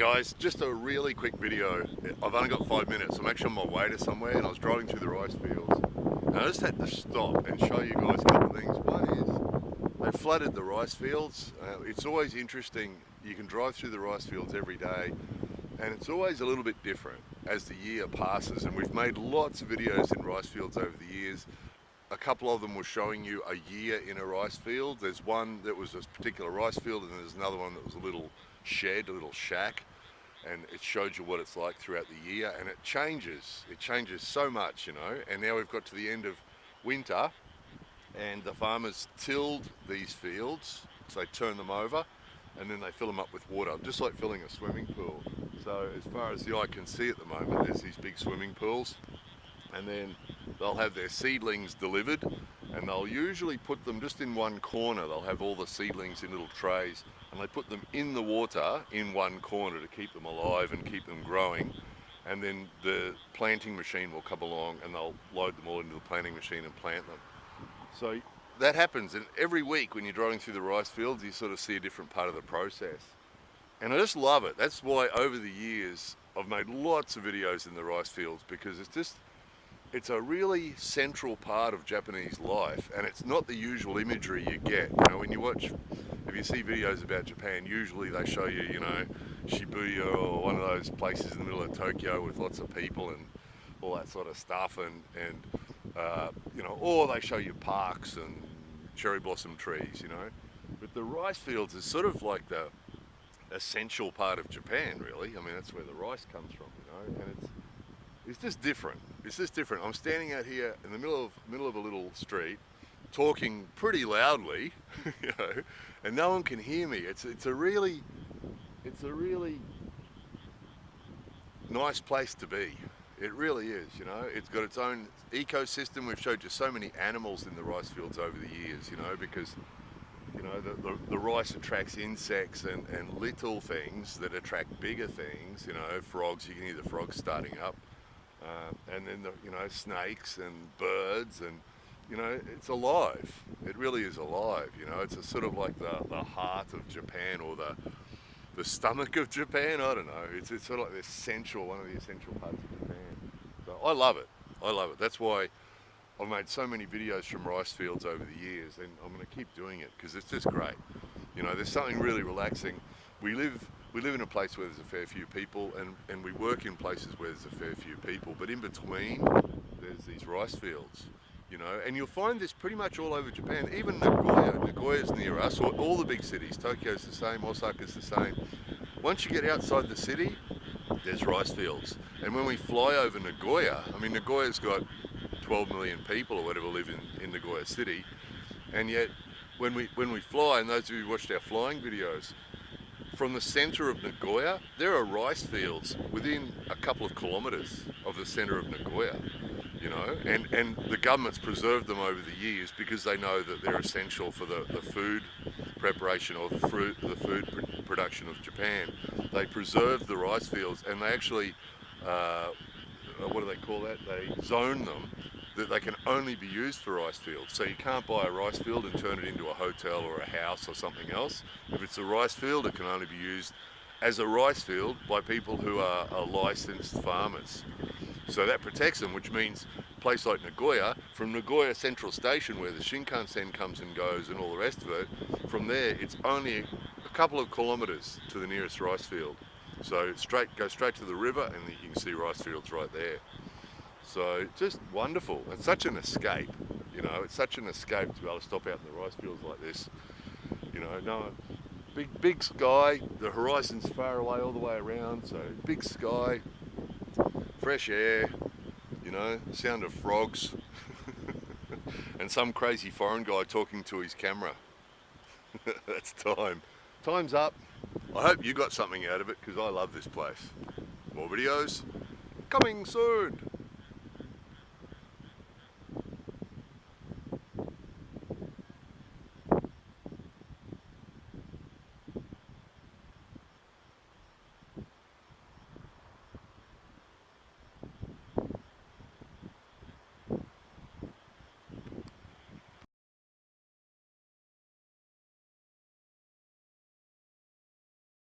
Guys, just a really quick video. I've only got 5 minutes. I'm actually on my way to somewhere and I was driving through the rice fields. And I just had to stop and show you guys a couple of things. One is, they flooded the rice fields. It's always interesting. You can drive through the rice fields every day and it's always a little bit different as the year passes. And we've made lots of videos in rice fields over the years. A couple of them were showing you a year in a rice field. There's one that was a particular rice field and there's another one that was a little shed, a little shack, and it showed you what it's like throughout the year, and it changes so much, you know. And now we've got to the end of winter and the farmers tilled these fields, so they turn them over and then they fill them up with water, just like filling a swimming pool. So as far as the eye can see at the moment, there's these big swimming pools, and then they'll have their seedlings delivered and they'll usually put them just in one corner. They'll have all the seedlings in little trays and they put them in the water in one corner to keep them alive and keep them growing. And then the planting machine will come along and they'll load them all into the planting machine and plant them. So that happens, and every week when you're driving through the rice fields, you sort of see a different part of the process. And I just love it. That's why over the years I've made lots of videos in the rice fields, because it's a really central part of Japanese life, and it's not the usual imagery you get. You know, when you watch, if you see videos about Japan, usually they show you, you know, Shibuya or one of those places in the middle of Tokyo with lots of people and all that sort of stuff, and you know, or they show you parks and cherry blossom trees, you know. But the rice fields is sort of like the essential part of Japan, really. I mean, that's where the rice comes from, you know, and it's just different. It's just different. I'm standing out here in the middle of a little street, talking pretty loudly, you know, and no one can hear me. It's a really nice place to be. It really is, you know. It's got its own ecosystem. We've showed you so many animals in the rice fields over the years, you know, because, you know, the rice attracts insects and little things that attract bigger things, you know, frogs. You can hear the frogs starting up. And then you know, snakes and birds, and you know, it's alive. It really is alive. You know, it's a sort of like the heart of Japan, or the stomach of Japan. I don't know. It's sort of like one of the essential parts of Japan. So I love it. I love it. That's why I've made so many videos from rice fields over the years, and I'm going to keep doing it because it's just great. You know, there's something really relaxing. We live in a place where there's a fair few people, and we work in places where there's a fair few people, but in between there's these rice fields, you know, and you'll find this pretty much all over Japan. Even Nagoya's near us, or all the big cities. Tokyo's the same, Osaka's the same. Once you get outside the city, there's rice fields. And when we fly over Nagoya, I mean, Nagoya's got 12 million people or whatever live in Nagoya city, and yet when we fly, and those of you who watched our flying videos, from the center of Nagoya, there are rice fields within a couple of kilometers of the center of Nagoya, you know, and the government's preserved them over the years because they know that they're essential for the food preparation, or the food production of Japan. They preserve the rice fields, and they actually, what do they call that? They zone them, that they can only be used for rice fields. So you can't buy a rice field and turn it into a hotel or a house or something else. If it's a rice field, it can only be used as a rice field by people who are licensed farmers. So that protects them, which means a place like Nagoya, from Nagoya Central Station, where the Shinkansen comes and goes and all the rest of it, from there it's only a couple of kilometers to the nearest rice field. So go straight to the river and you can see rice fields right there. So just wonderful. It's such an escape, you know. It's such an escape to be able to stop out in the rice fields like this. You know, no, big sky. The horizon's far away all the way around. So big sky, fresh air. You know, the sound of frogs, and some crazy foreign guy talking to his camera. That's time. Time's up. I hope you got something out of it, because I love this place. More videos coming soon.